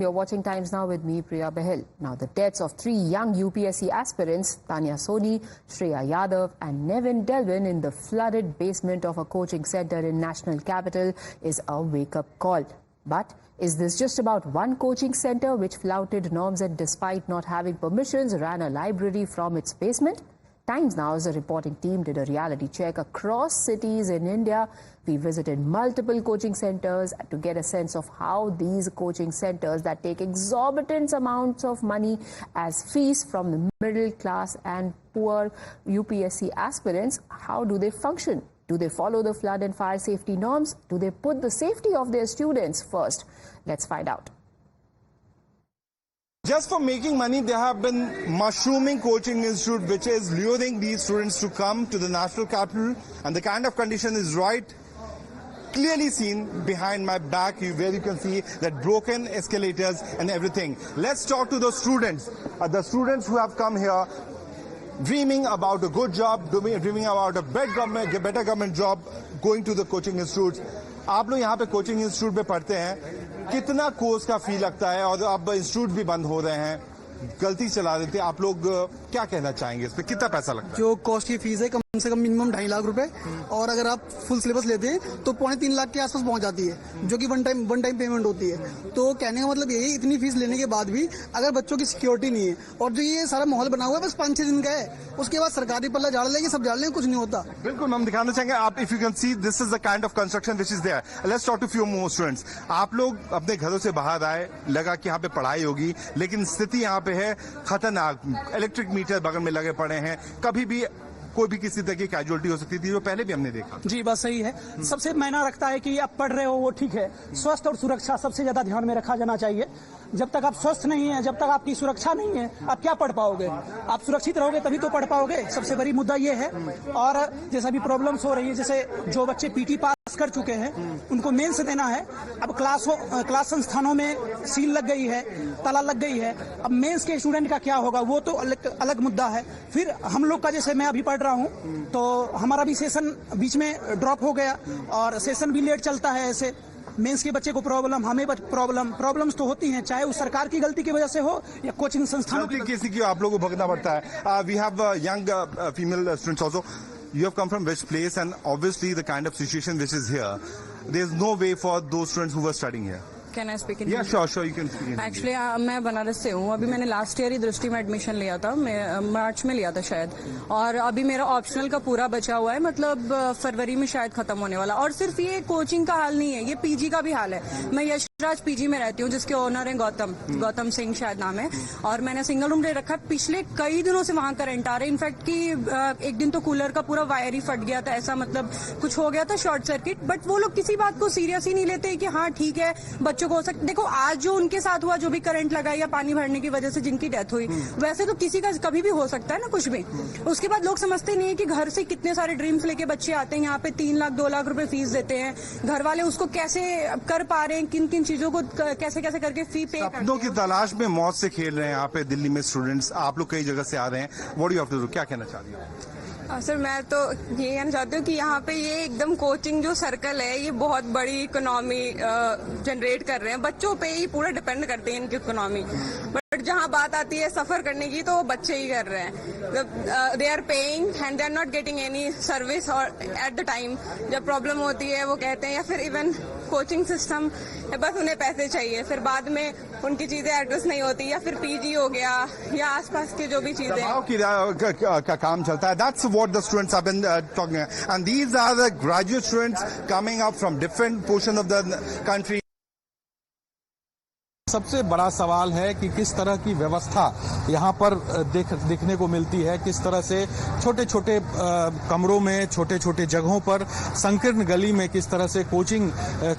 You're watching Times Now with me, Priya Bahel. Now, the deaths of 3 young UPSC aspirants, Tanya Soni, Shreya Yadav and Nevin Delvin in the flooded basement of a coaching center in National Capital is a wake-up call. But is this just about one coaching center which flouted norms and despite not having permissions ran a library from its basement? Times Now's reporting team did a reality check across cities in India. We visited multiple coaching centers to get a sense of how these coaching centers that take exorbitant amounts of money as fees from the middle class and poor UPSC aspirants, how do they function? Do they follow the flood and fire safety norms? Do they put the safety of their students first? Let's find out. Just for making money, they have been mushrooming coaching institute, which is luring these students to come to the national capital. And the kind of condition is right clearly seen behind my back, where you can see that broken escalators and everything. Let's talk to the students who have come here dreaming about a good job, dreaming about a better government job, going to the coaching institutes. आप लोग यहाँ पे coaching institute में पढ़ते हैं, कितना course का फी लगता है और अब इंस्टीट्यूट भी बंद हो रहे हैं, गलती चला देते हैं, आप लोग क्या कहना चाहेंगे इस पे, कितना पैसा लगता है? जो कॉस्ट की फीस है कम से कम मिनिमम 2.5 लाख रुपए और अगर आप फुल सिलेबस लेते हैं तो 3.25 लाख के आसपास पहुंच जाती है, जो कि वन टाइम पेमेंट होती है। तो कहने का मतलब यही, इतनी फीस लेने के बाद भी अगर बच्चों की सिक्योरिटी नहीं है और जो ये सारा माहौल बना हुआ है बस 5-6 दिन का है, उसके बाद सरकारी पल्ला झाड़ लेंगे, सब झाड़ लेंगे, कुछ नहीं होता। बिल्कुल, हम दिखाना चाहेंगे आप, if you can see this is the kind of construction which is there. Let's talk to few more students. आप लोग अपने घरों से बाहर आए, लगा कि यहाँ पे पढ़ाई होगी, लेकिन स्थिति यहाँ पे है खतरनाक। इलेक्ट्रिक मीटर बगल में लगे पड़े हैं, कभी भी कोई भी किसी तरह की कैजुअलिटी हो सकती थी, जो पहले भी हमने देखा। जी बात सही है। सबसे मायना रखता है कि आप पढ़ रहे हो वो ठीक है, स्वस्थ और सुरक्षा सबसे ज्यादा ध्यान में रखा जाना चाहिए। जब तक आप स्वस्थ नहीं है, जब तक आपकी सुरक्षा नहीं है, आप क्या पढ़ पाओगे? आप सुरक्षित रहोगे तभी तो पढ़ पाओगे, सबसे बड़ी मुद्दा ये है। और जैसा भी प्रॉब्लम्स हो रही है, जैसे जो बच्चे पीटी पास कर चुके हैं उनको मेंस देना है, अब क्लास संस्थानों में सील लग गई है, ताला लग गई है, अब मेंस के स्टूडेंट का क्या होगा वो तो अलग मुद्दा है। फिर हम लोग का, जैसे मैं अभी पढ़ रहा हूँ तो हमारा भी सेशन बीच में ड्रॉप हो गया और सेशन भी लेट चलता है। ऐसे मेंस के बच्चे को प्रॉब्लम, हमें प्रॉब्लम्स तो होती हैं, चाहे उस सरकार की गलती की वजह से हो या कोचिंग संस्थानों की किसी की आप लोगों को भुगतना पड़ता है। We have young female students also. You have come from which place, and obviously the kind of situation which is here, there is no way for those students who were studying here. Can I speak in Yeah, sure, you can speak in Actually, मैं बनारस से हूँ। अभी मैंने last year ही दृष्टि में admission लिया था, मैं मार्च में लिया था शायद, और अभी मेरा ऑप्शनल का पूरा बचा हुआ है, मतलब फरवरी में शायद खत्म होने वाला। और सिर्फ ये कोचिंग का हाल नहीं है, ये पीजी का भी हाल है। मैं यशराज पीजी में रहती हूँ, जिसके ओनर है गौतम सिंह शायद नाम है, और मैंने सिंगल रूम ले रखा है। पिछले कई दिनों से वहां करंट आ रहे, इनफैक्ट कि एक दिन तो कूलर का पूरा वायर ही फट गया था, ऐसा मतलब कुछ हो गया था शॉर्ट सर्किट। बट वो लोग किसी बात को सीरियस ही नहीं लेते कि हाँ ठीक है बच्चों को हो सकता। देखो आज जो उनके साथ हुआ, जो भी करंट लगा या पानी भरने की वजह से जिनकी डेथ हुई, वैसे तो किसी का कभी भी हो सकता है ना कुछ भी। उसके बाद लोग समझते नहीं है कि घर से कितने सारे ड्रीम्स लेके बच्चे आते हैं, यहाँ पे 3 लाख 2 लाख रुपए फीस देते हैं, घर वाले उसको कैसे कर पा रहे हैं, किन किन चीजों को कैसे कैसे करके फी पे करते हैं। सपनों की तलाश में मौत से खेल रहे हैं यहाँ पे दिल्ली में स्टूडेंट्स। आप लोग कई जगह से आ रहे हैं, what do you have to do, क्या कहना चाह रही हैं? सर मैं तो ये कहना चाहती हूँ कि यहाँ पे ये एकदम कोचिंग जो सर्कल है, ये बहुत बड़ी इकोनॉमी जनरेट कर रहे हैं, बच्चों पे ही पूरा डिपेंड करते हैं इनकी इकोनॉमी। बट जहाँ बात आती है सफर करने की तो बच्चे ही कर रहे हैं। They are paying and they are not getting any service, और एट द टाइम जब प्रॉब्लम होती है वो कहते हैं, या फिर इवन कोचिंग सिस्टम बस उन्हें पैसे चाहिए, फिर बाद में उनकी चीजें एड्रेस नहीं होती, या फिर पीजी हो गया या आसपास की जो भी चीजें का काम चलता है। That's what the students have been talking, and these are the graduate students coming up from different portion of the country. सबसे बड़ा सवाल है कि किस तरह की व्यवस्था यहाँ पर देखने को मिलती है, किस तरह से छोटे छोटे कमरों में, छोटे छोटे जगहों पर, संकीर्ण गली में किस तरह से कोचिंग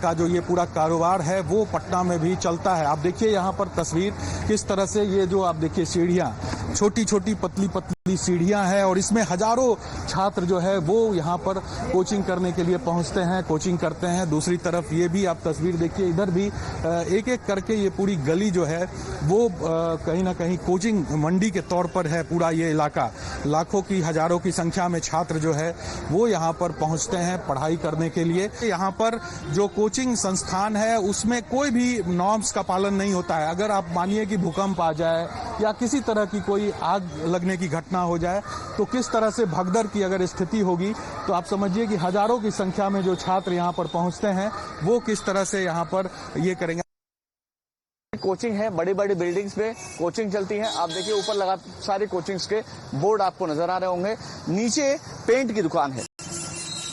का जो ये पूरा कारोबार है वो पटना में भी चलता है। आप देखिए यहाँ पर तस्वीर, किस तरह से ये जो आप देखिए सीढ़ियाँ, छोटी छोटी पतली पतली सीढ़ियां हैं और इसमें हजारों छात्र जो है वो यहाँ पर कोचिंग करने के लिए पहुंचते हैं, कोचिंग करते हैं। दूसरी तरफ ये भी आप तस्वीर देखिए, इधर भी एक एक करके ये पूरी गली जो है वो कहीं ना कहीं कोचिंग मंडी के तौर पर है। पूरा ये इलाका लाखों की हजारों की संख्या में छात्र जो है वो यहाँ पर पहुंचते हैं पढ़ाई करने के लिए। यहाँ पर जो कोचिंग संस्थान है उसमें कोई भी नॉर्म्स का पालन नहीं होता है। अगर आप मानिए कि भूकंप आ जाए या किसी तरह की कोई आग लगने की घटना हो जाए तो किस तरह से भगदड़ की अगर स्थिति होगी तो आप समझिए कि हजारों की संख्या में जो छात्र यहाँ पर पहुंचते हैं वो किस तरह से यहाँ पर ये करेंगे। कोचिंग है, बड़ी बड़ी बिल्डिंग्स पे कोचिंग चलती है। आप देखिए ऊपर लगा सारे कोचिंग्स के बोर्ड आपको नजर आ रहे होंगे। नीचे पेंट की दुकान है,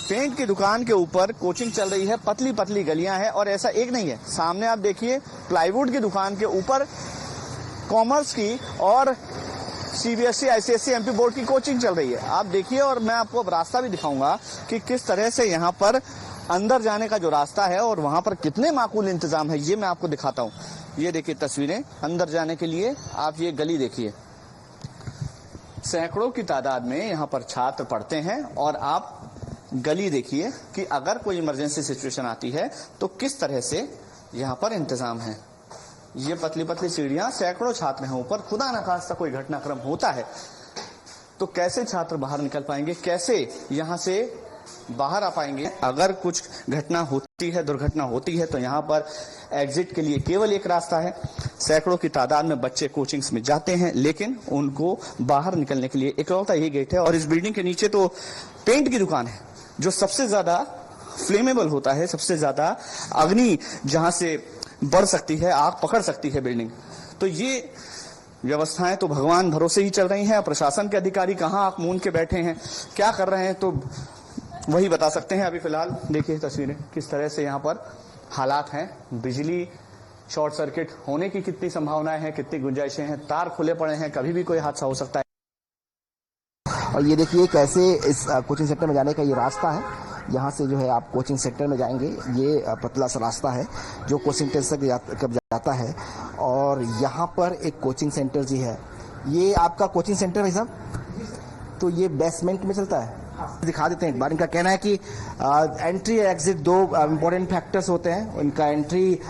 पेंट की दुकान के ऊपर कोचिंग चल रही है। पतली पतली गलियां हैं और ऐसा एक नहीं है, सामने आप देखिए प्लाईवुड की दुकान के ऊपर कॉमर्स की और सीबीएसई आईसीएसई एमपी बोर्ड की कोचिंग चल रही है। आप देखिए और मैं आपको अब रास्ता भी दिखाऊंगा कि किस तरह से यहाँ पर अंदर जाने का जो रास्ता है और वहां पर कितने माकूल इंतजाम है ये मैं आपको दिखाता हूँ। ये देखिए तस्वीरें अंदर जाने के लिए, आप ये गली देखिए, सैकड़ों की तादाद में यहाँ पर छात्र पढ़ते हैं और आप गली देखिए कि अगर कोई इमरजेंसी सिचुएशन आती है तो किस तरह से यहाँ पर इंतजाम है। ये पतली पतली सीढ़ियां, सैकड़ों छात्र हैं ऊपर। खुदा न खास्ता कोई घटनाक्रम होता है तो कैसे छात्र बाहर निकल पाएंगे, कैसे यहाँ से बाहर आ पाएंगे। अगर कुछ घटना होती है, दुर्घटना होती है तो यहाँ पर एग्जिट के लिए केवल एक रास्ता है। सैकड़ों की तादाद में बच्चे कोचिंग्स में जाते हैं लेकिन उनको बाहर निकलने के लिए इकलौता यही गेट है। और इस बिल्डिंग के नीचे तो पेंट की दुकान है जो सबसे ज्यादा फ्लेमेबल होता है, सबसे ज्यादा अग्नि जहां से बढ़ सकती है, आग पकड़ सकती है बिल्डिंग। तो ये व्यवस्थाएं तो भगवान भरोसे ही चल रही हैं। प्रशासन के अधिकारी कहां आंख मूंद के बैठे हैं, क्या कर रहे हैं तो वही बता सकते हैं। अभी फिलहाल देखिए तस्वीरें किस तरह से यहाँ पर हालात हैं। बिजली शॉर्ट सर्किट होने की कितनी संभावनाएं हैं, कितनी गुंजाइशें हैं, तार खुले पड़े हैं, कभी भी कोई हादसा हो सकता है। और ये देखिए कैसे इस कोचिंग सेंटर में जाने का ये रास्ता है। यहाँ से जो है आप कोचिंग सेंटर में जाएंगे, ये पतला सा रास्ता है जो कोचिंग सेंटर तक जाता है। और यहाँ पर एक कोचिंग सेंटर जी है, ये आपका कोचिंग सेंटर है साहब, तो ये बेसमेंट में चलता है। दिखा देते हैं एक बार। इनका कहना है कि एंट्री और एग्जिट दो इम्पोर्टेंट फैक्टर्स होते हैं। इनका एंट्री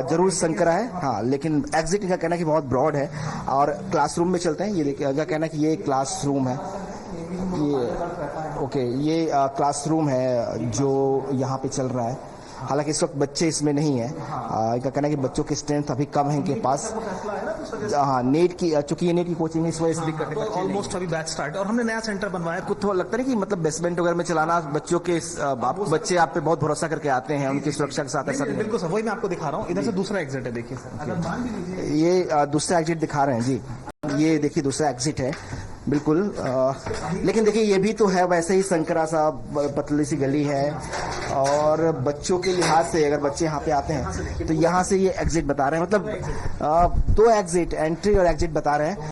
जरूर संकरा है, हाँ, लेकिन एग्जिट इनका कहना है कि बहुत ब्रॉड है। और क्लासरूम में चलते हैं, ये इनका कहना है कि ये क्लासरूम है, ये ओके, ये क्लासरूम है जो यहाँ पे चल रहा है। हालांकि इस वक्त बच्चे इसमें नहीं है। इनका कहना है कि बच्चों की स्ट्रेंथ अभी कम है इनके पास। हाँ, नेट की, चूंकि ये नेट की कोचिंग है इस वजह से तो ऑलमोस्ट अभी बैच स्टार्ट और हमने नया सेंटर बनवाया। कुछ तो लगता है कि मतलब बेसमेंट वगैरह में चलाना बच्चों के, बच्चे आप पे बहुत भरोसा करके आते हैं, उनकी सुरक्षा के साथ ऐसा नहीं। बिल्कुल सर, वही मैं आपको दिखा रहा हूँ। इधर से दूसरा एग्जिट है, देखिए सर, ये दूसरा एग्जिट दिखा रहे हैं जी। ये देखिए दूसरा एग्जिट है बिल्कुल। लेकिन देखिए ये भी तो है वैसे ही संकरा सा, पतली सी गली है। और बच्चों के लिहाज से अगर बच्चे यहाँ पे आते हैं तो यहाँ से ये एग्जिट बता रहे हैं, मतलब दो एग्जिट, एंट्री और एग्जिट बता रहे हैं।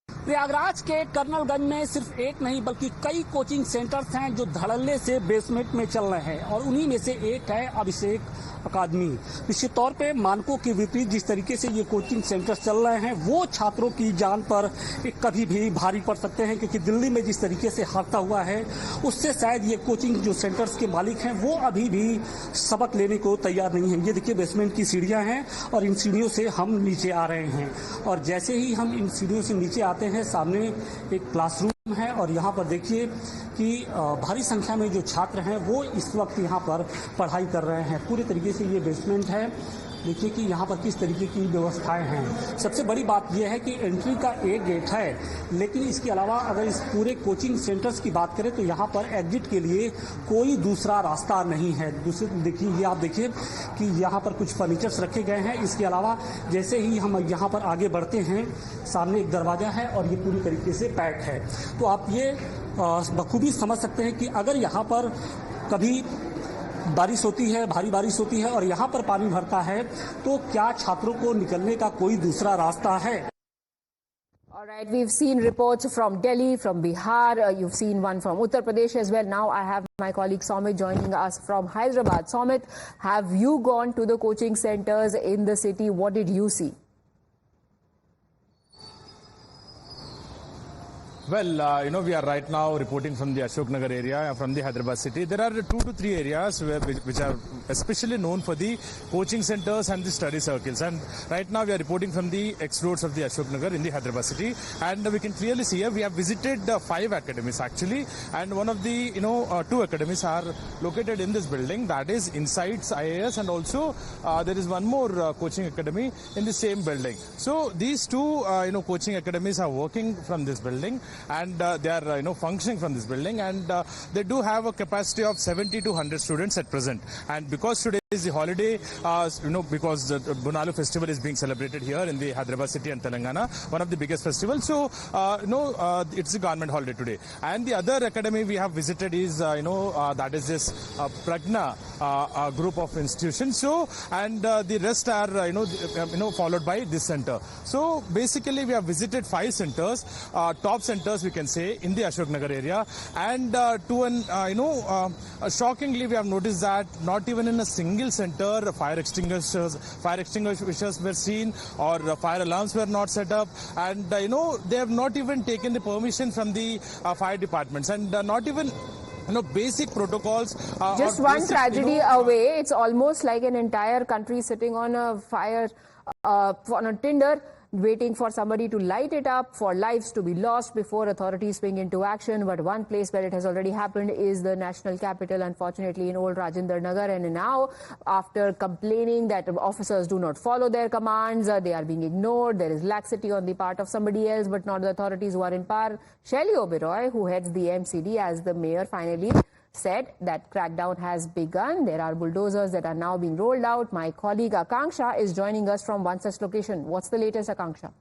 प्रयागराज के कर्नलगंज में सिर्फ एक नहीं बल्कि कई कोचिंग सेंटर्स हैं जो धड़ल्ले से बेसमेंट में चल रहे हैं और उन्हीं में से एक है अभिषेक अकादमी। निश्चित तौर पे मानकों के विपरीत जिस तरीके से ये कोचिंग सेंटर्स चल रहे हैं वो छात्रों की जान पर कभी भी भारी पड़ सकते हैं, क्योंकि दिल्ली में जिस तरीके से हादसा हुआ है उससे शायद ये कोचिंग जो सेंटर्स के मालिक हैं वो अभी भी सबक लेने को तैयार नहीं है। ये देखिए बेसमेंट की सीढ़ियाँ हैं और इन सीढ़ियों से हम नीचे आ रहे हैं और जैसे ही हम इन सीढ़ियों से नीचे आते हैं सामने एक क्लासरूम है और यहाँ पर देखिए कि भारी संख्या में जो छात्र हैं वो इस वक्त यहाँ पर पढ़ाई कर रहे हैं। पूरे तरीके से ये बेसमेंट है, देखिए कि यहाँ पर किस तरीके की व्यवस्थाएं हैं। सबसे बड़ी बात यह है कि एंट्री का एक गेट है, लेकिन इसके अलावा अगर इस पूरे कोचिंग सेंटर्स की बात करें तो यहाँ पर एग्जिट के लिए कोई दूसरा रास्ता नहीं है। दूसरे देखिए, ये आप देखिए कि यहाँ पर कुछ फर्नीचर्स रखे गए हैं। इसके अलावा जैसे ही हम यहाँ पर आगे बढ़ते हैं सामने एक दरवाजा है और ये पूरी तरीके से पैक है। तो आप ये बखूबी समझ सकते हैं कि अगर यहाँ पर कभी बारिश होती है, भारी बारिश होती है और यहाँ पर पानी भरता है तो क्या छात्रों को निकलने का कोई दूसरा रास्ता है? All right, we've seen reports from Delhi, from Bihar, you've seen one from Uttar Pradesh as well. Now I have my colleague Somit joining us from Hyderabad. Somit, have you gone to the coaching centers in the city? What did you see? Well, we are right now reporting from the Ashok Nagar area, from the Hyderabad city. There are 2 to 3 areas which are especially known for the coaching centers and the study circles. And right now we are reporting from the X roads of the Ashok Nagar in the Hyderabad city. And we can clearly see here we have visited 5 academies actually. And one of the, 2 academies are located in this building. That is Insights IAS, and also there is one more coaching academy in the same building. So these 2, coaching academies are working from this building. And they are functioning from this building, and they do have a capacity of 70 to 100 students at present. And because today is the holiday, because the Bonalu festival is being celebrated here in the Hyderabad city and Telangana, one of the biggest festivals. So it's a government holiday today. And the other academy we have visited is that is this Pragna group of institutions. So and the rest are followed by this center. So basically we have visited 5 centers, top centers we can say in the Ashok Nagar area, and shockingly we have noticed that not even in a single center fire extinguishers were seen, or fire alarms were not set up, and they have not even taken the permission from the fire departments, and not even basic protocols. Just one tragedy away, it's almost like an entire country sitting on a fire, on a tinder, waiting for somebody to light it up, for lives to be lost before authorities spring into action. But one place where it has already happened is the national capital, unfortunately in old Rajendra Nagar. And now, after complaining that officers do not follow their commands, they are being ignored, there is laxity on the part of somebody else, but not the authorities who are in power. Shelly Oberoi, who heads the MCD as the mayor, finally said that crackdown has begun. There are bulldozers that are now being rolled out. My colleague Akanksha is joining us from one such location. What's the latest, Akanksha?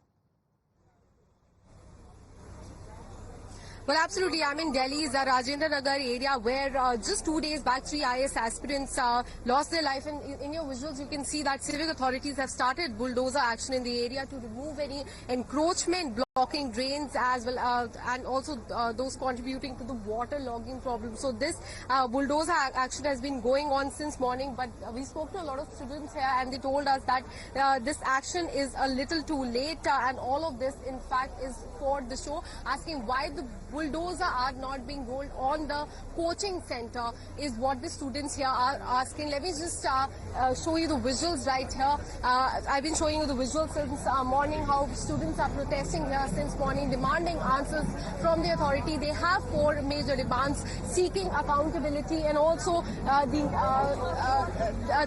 Well, absolutely. I'm in Delhi's Rajendra Nagar area, where just 2 days back, 3 IAS aspirants lost their life. And in your visuals, you can see that civic authorities have started bulldozer action in the area to remove any encroachment, blocking drains as well, and also those contributing to the water logging problem. So this bulldozer action has been going on since morning, but we spoke to a lot of students here, and they told us that this action is a little too late, and all of this, in fact, is for the show, asking why the bulldozer are not being rolled on the coaching center is what the students here are asking. Let me just show you the visuals right here. I've been showing you the visuals since morning, how students are protesting here since morning, demanding answers from the authority. They have 4 major demands: seeking accountability, and also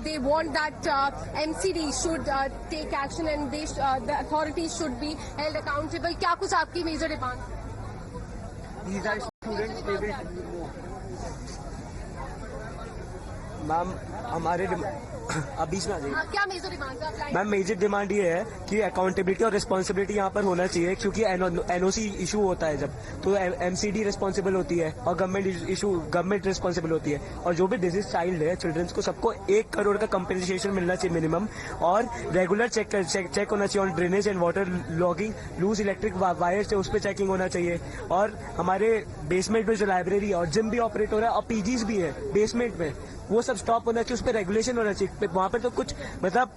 they want that MCD should take action, and the authorities should be held accountable. क्या कुछ आपकी major demands? These are students' favorite. Ma'am हमारे अब बीच में आ जाइए। क्या major demand है? Ma'am major demand ये है कि अकाउंटेबिलिटी और रिस्पॉन्सिबिलिटी यहाँ पर होना चाहिए, क्योंकि एनओसी इशू होता है जब, तो एमसीडी रिस्पॉन्सिबल होती है और गवर्नमेंट रिस्पॉन्सिबल होती है। और जो भी डिजीज चाइल्ड है, चिल्ड्रंस को सबको 1 करोड़ का कंपेंसेशन मिलना चाहिए मिनिमम, और रेगुलर चेक होना चाहिए on drainage and water logging, loose electric wires है उस पर चेकिंग होना चाहिए। और हमारे बेसमेंट में जो लाइब्रेरी और जिम भी ऑपरेट हो रहा है और पीजीज भी है बेसमेंट में, वो सब स्टॉप होना चाहिए, उस पर रेगुलेशन होना चाहिए। वहाँ पर तो कुछ मतलब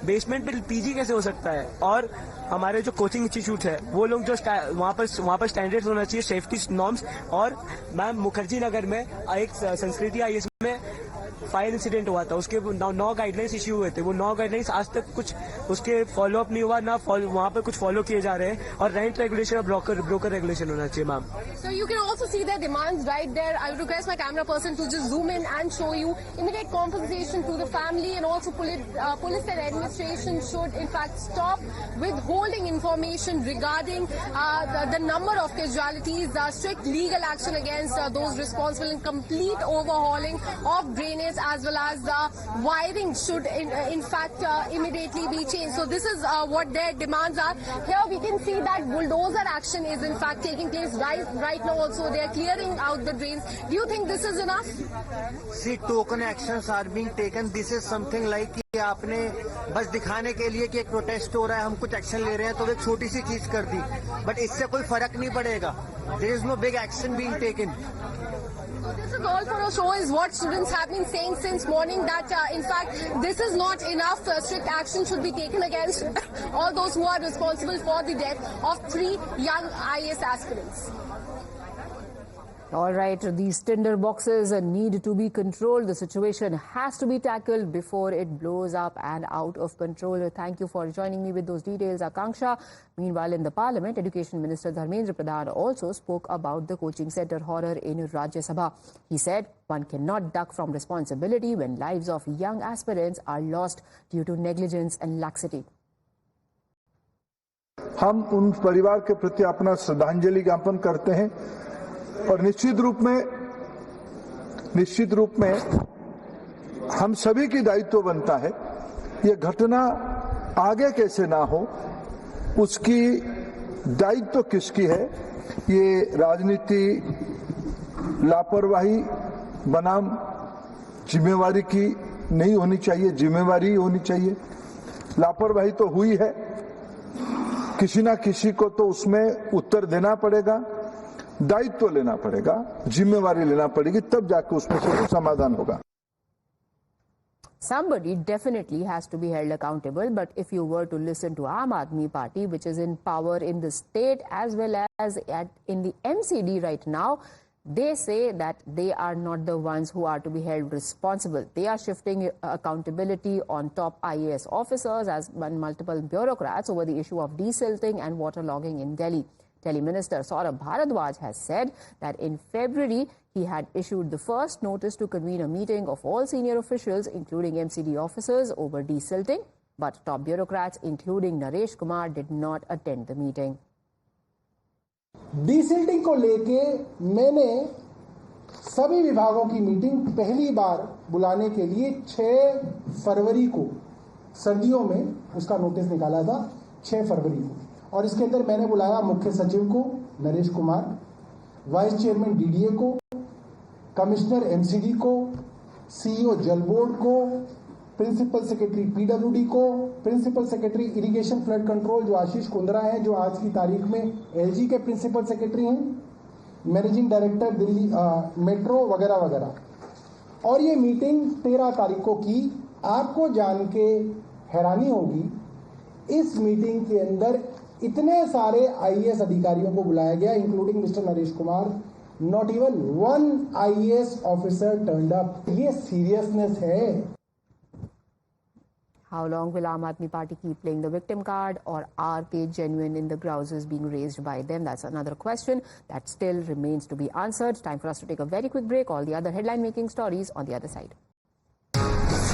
बेसमेंट में पीजी कैसे हो सकता है? और हमारे जो कोचिंग इंस्टीट्यूट है वो लोग जो वहाँ पर स्टैंडर्ड्स होना चाहिए, सेफ्टी नॉर्म्स। और मैम मुखर्जी नगर में एक संस्कृति आई, इसमें फायर इंसिडेंट हुआ था, उसके 9 गाइडलाइंस इश्यू हुए थे, वो 9 गाइडलाइंस आज तक कुछ उसके फॉलो अप नहीं हुआ, ना वहाँ पर कुछ फॉलो किए जा रहे हैं। और रेंट रेगुलेशन और ब्रोकर रेगुलेशन होना चाहिए ma'am. So you can also see their demands right there. I would request my camera person to just zoom in and show you immediate compensation to the family, and also police and administration should in fact stop withholding information regarding the number of casualties, strict legal action against those responsible, and complete overhauling of drainage as well as the wiring should in fact immediately be changed. So this is what their demands are. Here we can see that bulldozer action is in fact taking place right now. Also they are clearing out the drains. Do you think this is enough? See, token actions are being taken. This is something like कि आपने बस दिखाने के लिए कि एक protest हो रहा है, हम कुछ एक्शन ले रहे हैं, तो एक छोटी सी चीज कर दी, बट इससे कोई फर्क नहीं पड़ेगा. There is no big action being taken. This is all for a show is what students have been saying since morning that in fact this is not enough. Strict action should be taken against all those who are responsible for the death of 3 young IAS aspirants. All right, these tinder boxes need to be controlled. The situation has to be tackled before it blows up and out of control. Thank you for joining me with those details, Akanksha. Meanwhile, in the Parliament, Education Minister Dharmendra Pradhan also spoke about the coaching center horror in Rajya Sabha. He said one cannot duck from responsibility when lives of young aspirants are lost due to negligence and laxity. हम उन परिवार के प्रति अपना श्रद्धांजलि ज्ञापन करते हैं और निश्चित रूप में हम सभी की दायित्व बनता है ये घटना आगे कैसे ना हो उसकी दायित्व किसकी है। ये राजनीति लापरवाही बनाम जिम्मेवारी की नहीं होनी चाहिए, जिम्मेवारी होनी चाहिए। लापरवाही तो हुई है, किसी ना किसी को तो उसमें उत्तर देना पड़ेगा, दायित्व लेना पड़ेगा, जिम्मेवारी लेना पड़ेगी, तब जाकर उसमें से समाधान होगा। Somebody definitely has to be held accountable, but if you were to listen to Aam Aadmi Party, which is in power in the state as well as in the MCD right now, they say that they are not the ones who are to be held responsible. They are shifting accountability on top IAS officers as multiple bureaucrats over the issue of desilting and waterlogging in Delhi. Delhi Minister Saurabh Bharadwaj has said that in February he had issued the first notice to convene a meeting of all senior officials, including MCD officers, over desilting, but top bureaucrats, including Naresh Kumar, did not attend the meeting. Desilting को लेके मैंने सभी विभागों की meeting पहली बार बुलाने के लिए 6 फरवरी को सर्दियों में उसका नोटिस निकाला था 6 फरवरी को, और इसके अंदर मैंने बुलाया मुख्य सचिव को Naresh Kumar, vice chairman DDA को, कमिश्नर एमसीडी को, सीईओ जल बोर्ड को, प्रिंसिपल सेक्रेटरी पीडब्ल्यूडी को, principal secretary irrigation flood control जो आशीष कुंद्रा हैं, जो आज की तारीख में एलजी के प्रिंसिपल सेक्रेटरी हैं, मैनेजिंग डायरेक्टर दिल्ली मेट्रो वगैरह वगैरह। और ये मीटिंग 13 तारीख को की। आपको जान के हैरानी होगी, इस मीटिंग के अंदर इतने सारे आईएएस अधिकारियों को बुलाया गया, including mister Naresh Kumar, not even 1 IAS officer turned up. ये सीरियसनेस है। How long will Aam Aadmi Party keep playing the victim card, or are they genuine in the grouses being raised by them? That's another question that still remains to be answered. Time for us to take a very quick break. All the other headline-making stories on the other side.